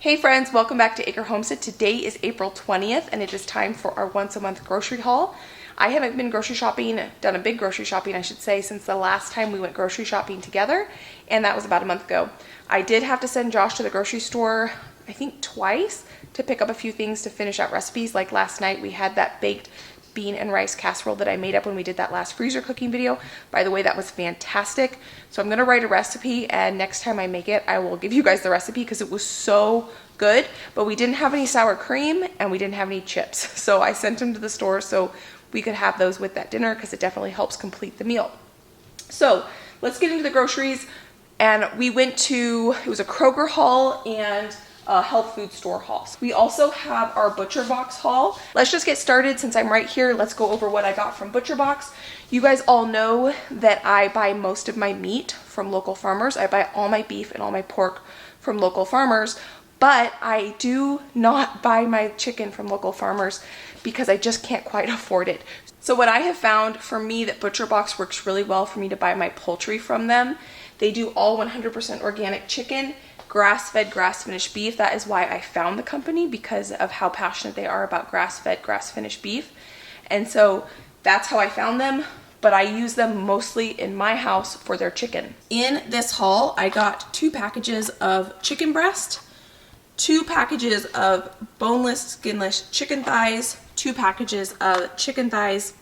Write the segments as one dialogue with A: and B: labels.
A: Hey friends, welcome back to Acre Homestead. Today is April 20th and it is time for our once a month grocery haul. I haven't been grocery shopping, done a big grocery shopping I should say, since the last time we went grocery shopping together, and that was about a month ago. I did have to send Josh to the grocery store, I think twice, to pick up a few things to finish out recipes. Like last night we had that baked bean and rice casserole that I made up when we did that last freezer cooking video. By the way, that was fantastic. So I'm gonna write a recipe, and next time I make it, I will give you guys the recipe because it was so good. But we didn't have any sour cream and we didn't have any chips. So I sent them to the store so we could have those with that dinner because it definitely helps complete the meal. So let's get into the groceries. And we went to, it was a Kroger haul and a health food store haul. We also have our Butcher Box haul. Let's just get started since I'm right here. Let's go over what I got from Butcher Box. You guys all know that I buy most of my meat from local farmers. I buy all my beef and all my pork from local farmers, but I do not buy my chicken from local farmers because I just can't quite afford it. So what I have found for me that Butcher Box works really well for me to buy my poultry from them. They do all 100% organic chicken, grass-fed, grass-finished beef. That is why I found the company, because of how passionate they are about grass-fed, grass-finished beef. And so that's how I found them, but I use them mostly in my house for their chicken. In this haul, I got 2 packages of chicken breast, 2 packages of boneless, skinless chicken thighs, 2 packages of chicken thighs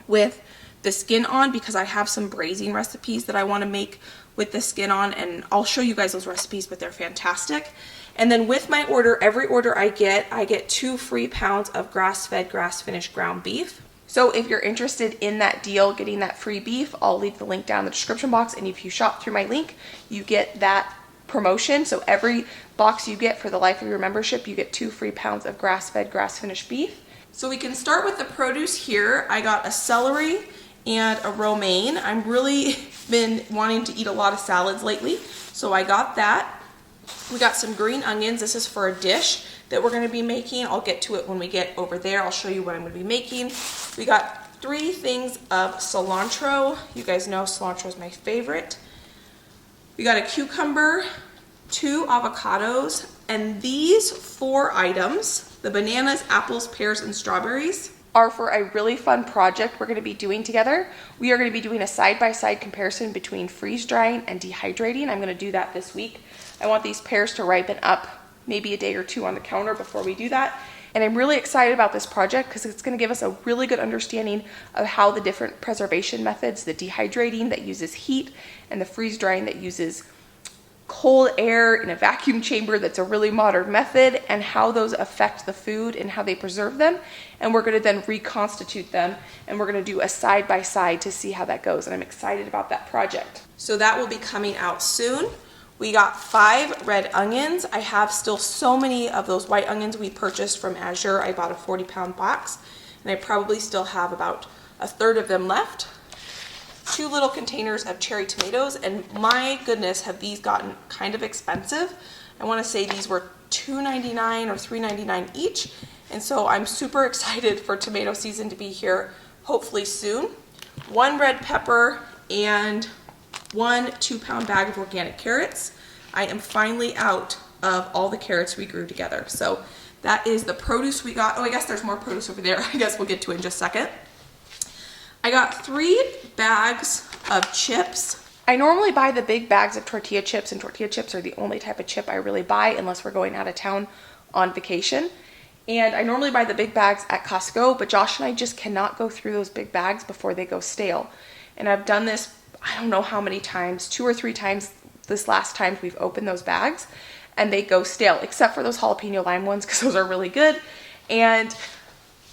A: with the skin on, because I have some braising recipes that I want to make with the skin on, and I'll show you guys those recipes, but they're fantastic. And then with my order, every order I get 2 free pounds of grass-fed, grass-finished ground beef. So if you're interested in that deal, getting that free beef, I'll leave the link down in the description box, and if you shop through my link, you get that promotion. So every box you get for the life of your membership, you get 2 free pounds of grass-fed, grass-finished beef. So we can start with the produce here. I got a celery and a romaine. I'm really been wanting to eat a lot of salads lately, so I got that. We got some green onions. This is for a dish that we're going to be making. I'll get to it when we get over there. I'll show you what I'm going to be making. We got 3 things of cilantro. You guys know cilantro is my favorite. We got a cucumber, 2 avocados, and these 4 items, the bananas, apples, pears, and strawberries, are for a really fun project we're going to be doing together. We are going to be doing a side-by-side comparison between freeze drying and dehydrating. I'm going to do that this week. I want these pears to ripen up maybe a day or 2 on the counter before we do that. And I'm really excited about this project because it's going to give us a really good understanding of how the different preservation methods, the dehydrating that uses heat and the freeze drying that uses cold air in a vacuum chamber, that's a really modern method, and how those affect the food and how they preserve them. And we're going to then reconstitute them, and we're going to do a side-by-side to see how that goes, and I'm excited about that project. So that will be coming out soon. We got 5 red onions. I have still so many of those white onions we purchased from Azure. I bought a 40-pound box, and I probably still have about a third of them left. 2 little containers of cherry tomatoes, and my goodness, have these gotten kind of expensive. I want to say these were $2.99 or $3.99 each, and so I'm super excited for tomato season to be here hopefully soon. 1 red pepper and 1 2-pound bag of organic carrots. I am finally out of all the carrots we grew together. So that is the produce we got. Oh, I guess there's more produce over there. I guess we'll get to it in just a second. I got 3 bags of chips. I normally buy the big bags of tortilla chips, and tortilla chips are the only type of chip I really buy unless we're going out of town on vacation. And I normally buy the big bags at Costco, but Josh and I just cannot go through those big bags before they go stale. And I've done this, I don't know how many times, 2 or 3 times this last time we've opened those bags, and they go stale, except for those jalapeno lime ones because those are really good. And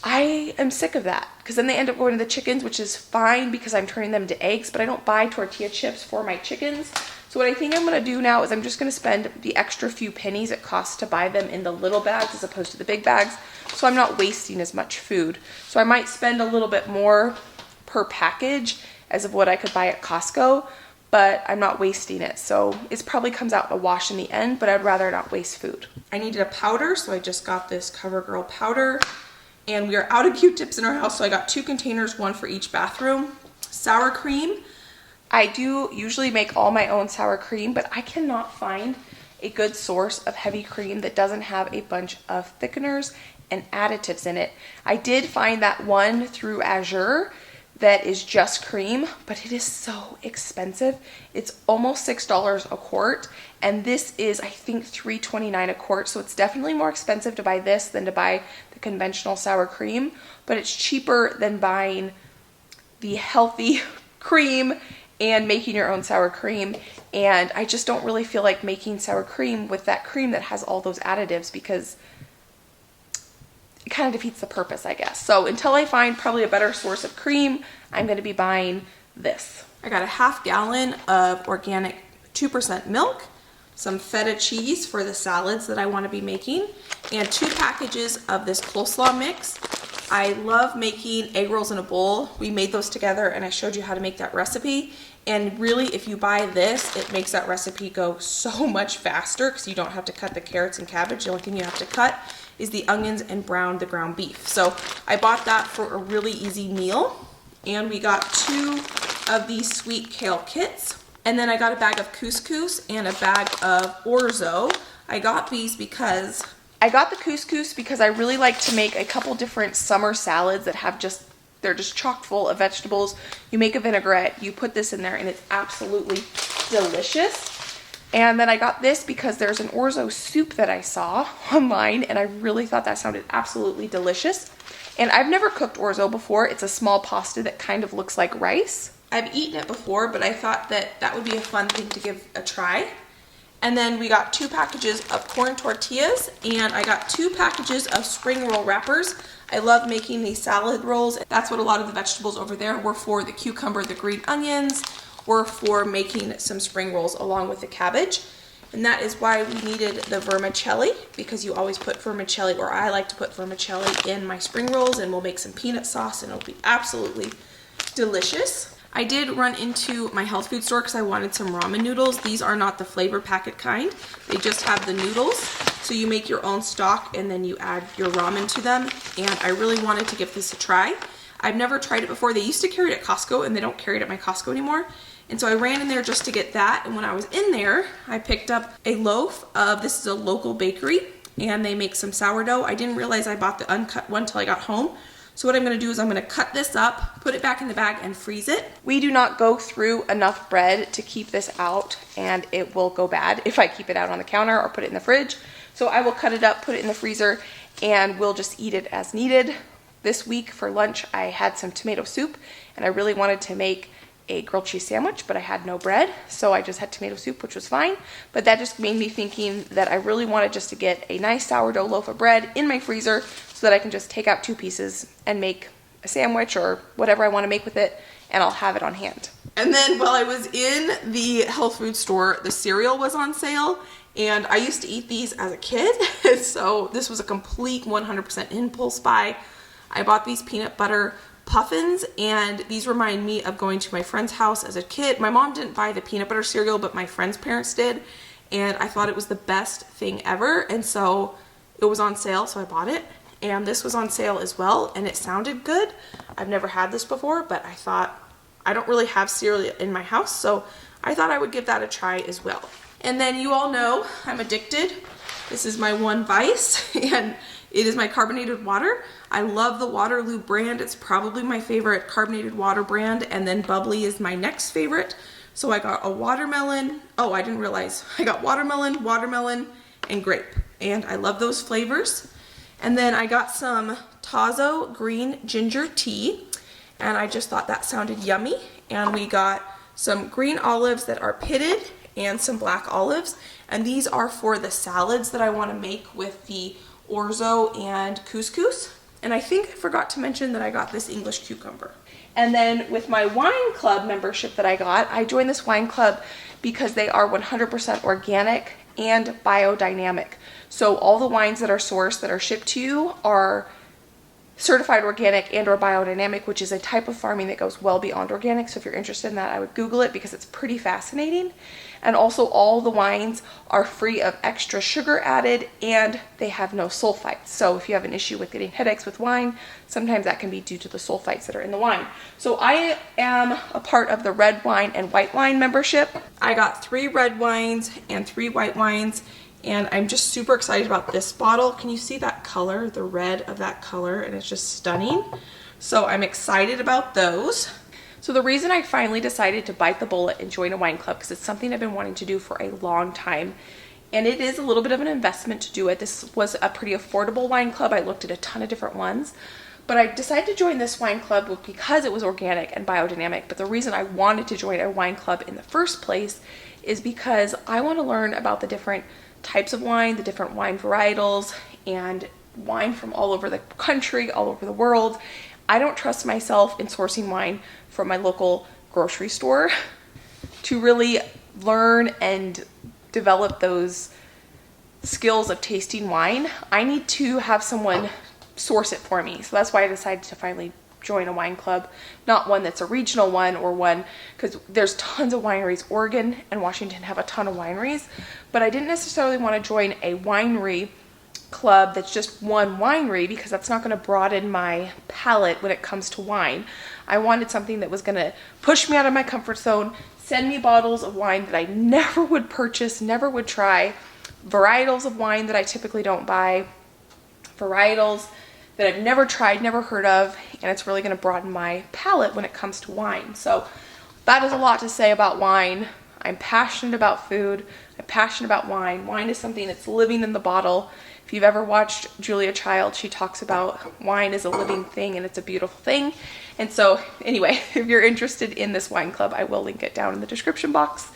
A: I am sick of that because then they end up going to the chickens, which is fine because I'm turning them to eggs, but I don't buy tortilla chips for my chickens. So what I think I'm going to do now is I'm just going to spend the extra few pennies it costs to buy them in the little bags as opposed to the big bags, so I'm not wasting as much food. So I might spend a little bit more per package as of what I could buy at Costco, but I'm not wasting it. So it probably comes out a wash in the end, but I'd rather not waste food. I needed a powder, so I just got this CoverGirl powder. And we are out of Q-tips in our house, so I got 2 containers, 1 for each bathroom. Sour cream. I do usually make all my own sour cream, but I cannot find a good source of heavy cream that doesn't have a bunch of thickeners and additives in it. I did find that one through Acre that is just cream, but it is so expensive. It's almost $6 a quart, and this is, I think, $3.29 a quart, so it's definitely more expensive to buy this than to buy the conventional sour cream, but it's cheaper than buying the healthy cream and making your own sour cream. And I just don't really feel like making sour cream with that cream that has all those additives, because it kind of defeats the purpose, I guess. So until I find probably a better source of cream, I'm going to be buying this. I got a half gallon of organic 2% milk, some feta cheese for the salads that I want to be making, and 2 packages of this coleslaw mix. I love making egg rolls in a bowl. We made those together and I showed you how to make that recipe. And really, if you buy this, it makes that recipe go so much faster because you don't have to cut the carrots and cabbage. The only thing you have to cut is the onions and brown the ground beef. So I bought that for a really easy meal. And we got 2 of these sweet kale kits. And then I got a bag of couscous and a bag of orzo. I got these because I got the couscous because I really like to make a couple different summer salads that have they're just chock full of vegetables. You make a vinaigrette, you put this in there, and it's absolutely delicious. And then I got this because there's an orzo soup that I saw online, and I really thought that sounded absolutely delicious. And I've never cooked orzo before. It's a small pasta that kind of looks like rice. I've eaten it before, but I thought that that would be a fun thing to give a try. And then we got 2 packages of corn tortillas, and I got 2 packages of spring roll wrappers. I love making these salad rolls. That's what a lot of the vegetables over there were for. The cucumber, the green onions were for making some spring rolls along with the cabbage. And that is why we needed the vermicelli, because you always put vermicelli, or I like to put vermicelli in my spring rolls, and we'll make some peanut sauce and it'll be absolutely delicious. I did run into my health food store because I wanted some ramen noodles. These are not the flavor packet kind. They just have the noodles. So you make your own stock and then you add your ramen to them. And I really wanted to give this a try. I've never tried it before. They used to carry it at Costco and they don't carry it at my Costco anymore. And so I ran in there just to get that. And when I was in there, I picked up a loaf of, this is a local bakery, and they make some sourdough. I didn't realize I bought the uncut one till I got home. So what I'm going to do is I'm going to cut this up, put it back in the bag, and freeze it. We do not go through enough bread to keep this out, and it will go bad if I keep it out on the counter or put it in the fridge. So I will cut it up, put it in the freezer, and we'll just eat it as needed. This week for lunch, I had some tomato soup, and I really wanted to make a grilled cheese sandwich, but I had no bread, so I just had tomato soup, which was fine. But that just made me thinking that I really wanted just to get a nice sourdough loaf of bread in my freezer so that I can just take out 2 pieces and make a sandwich or whatever I want to make with it, and I'll have it on hand. And then while I was in the health food store, the cereal was on sale, and I used to eat these as a kid, so this was a complete 100% impulse buy. I bought these peanut butter puffins, and these remind me of going to my friend's house as a kid. My mom didn't buy the peanut butter cereal, but my friend's parents did, and I thought it was the best thing ever, and so it was on sale, so I bought it. And this was on sale as well, and it sounded good. I've never had this before, but I thought, I don't really have cereal in my house, so I thought I would give that a try as well. And then you all know I'm addicted. This is my one vice, and it is my carbonated water. I love the Waterloo brand. It's probably my favorite carbonated water brand, and then Bubbly is my next favorite. So I got a watermelon. Oh, I didn't realize. I got watermelon, and grape, and I love those flavors. And then I got some Tazo green ginger tea, and I just thought that sounded yummy. And we got some green olives that are pitted and some black olives, and these are for the salads that I want to make with the orzo and couscous. And I think I forgot to mention that I got this English cucumber. And then with my wine club membership that I joined this wine club because they are 100% organic and biodynamic. So all the wines that are sourced, that are shipped to you, are certified organic and or biodynamic, which is a type of farming that goes well beyond organic. So if you're interested in that, I would Google it because it's pretty fascinating. And also all the wines are free of extra sugar added and they have no sulfites. So if you have an issue with getting headaches with wine, sometimes that can be due to the sulfites that are in the wine. So I am a part of the red wine and white wine membership. I got 3 red wines and 3 white wines. And I'm just super excited about this bottle. Can you see that color, the red of that color? And it's just stunning. So I'm excited about those. So the reason I finally decided to bite the bullet and join a wine club, because it's something I've been wanting to do for a long time. And it is a little bit of an investment to do it. This was a pretty affordable wine club. I looked at a ton of different ones. But I decided to join this wine club because it was organic and biodynamic. But the reason I wanted to join a wine club in the first place is because I want to learn about the different types of wine, the different wine varietals, and wine from all over the country, all over the world. I don't trust myself in sourcing wine from my local grocery store to really learn and develop those skills of tasting wine. I need to have someone source it for me. So that's why I decided to finally join a wine club, not one that's a regional one or one, because there's tons of wineries. Oregon and Washington have a ton of wineries, but I didn't necessarily want to join a winery club that's just one winery because that's not going to broaden my palate when it comes to wine. I wanted something that was going to push me out of my comfort zone, send me bottles of wine that I never would purchase, never would try, varietals of wine that I typically don't buy, varietals that I've never tried, never heard of, and it's really going to broaden my palate when it comes to wine. So that is a lot to say about wine. I'm passionate about food. I'm passionate about wine. Wine is something that's living in the bottle. If you've ever watched Julia Child, she talks about wine is a living thing and it's a beautiful thing. And so anyway, if you're interested in this wine club, I will link it down in the description box.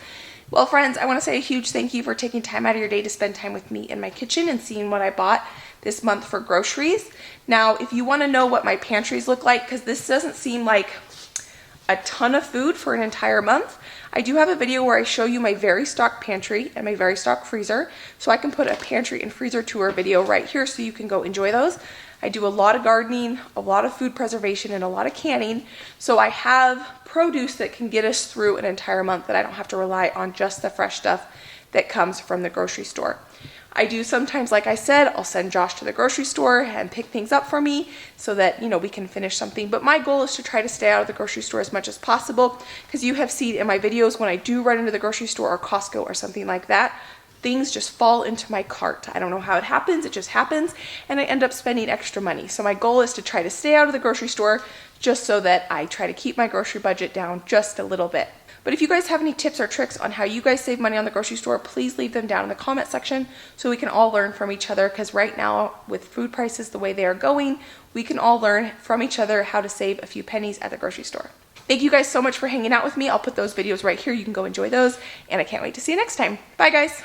A: Well, friends, I want to say a huge thank you for taking time out of your day to spend time with me in my kitchen and seeing what I bought this month for groceries. Now, if you want to know what my pantries look like, because this doesn't seem like a ton of food for an entire month, I do have a video where I show you my very stocked pantry and my very stocked freezer. So I can put a pantry and freezer tour video right here so you can go enjoy those. I do a lot of gardening, a lot of food preservation, and a lot of canning. So I have produce that can get us through an entire month that I don't have to rely on just the fresh stuff that comes from the grocery store. I do sometimes, like I said, I'll send Josh to the grocery store and pick things up for me so that, we can finish something. But my goal is to try to stay out of the grocery store as much as possible, because you have seen in my videos when I do run into the grocery store or Costco or something like that, things just fall into my cart. I don't know how it happens, it just happens, and I end up spending extra money. So my goal is to try to stay out of the grocery store just so that I try to keep my grocery budget down just a little bit. But if you guys have any tips or tricks on how you guys save money on the grocery store, please leave them down in the comment section so we can all learn from each other, because right now with food prices the way they are going, we can all learn from each other how to save a few pennies at the grocery store. Thank you guys so much for hanging out with me. I'll put those videos right here. You can go enjoy those, and I can't wait to see you next time. Bye guys.